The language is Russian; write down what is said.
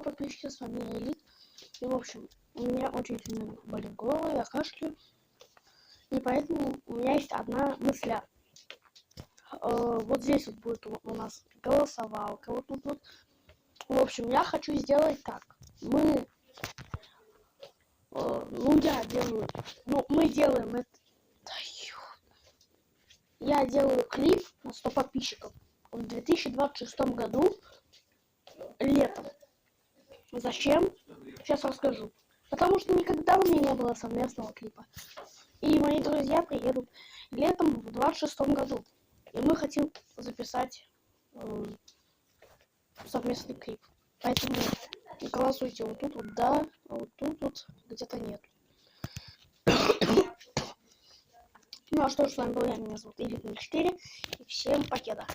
подписчики, с вами Элит. И, в общем, у меня очень сильно болит горло, я кашляю. И поэтому у меня есть одна мысля. Вот здесь вот будет у нас голосовалка. Вот тут вот. В общем, я хочу сделать так. Мы делаем это. Я делаю клип на 100 подписчиков в 2026 году летом. Зачем? Сейчас расскажу. Потому что никогда у меня не было совместного клипа. И мои друзья приедут летом в 2026 году. И мы хотим записать совместный клип. Поэтому голосуйте вот тут вот да, а вот тут вот где-то нет. Ну а что ж, с вами был я, меня зовут Элит 04, и всем покеда.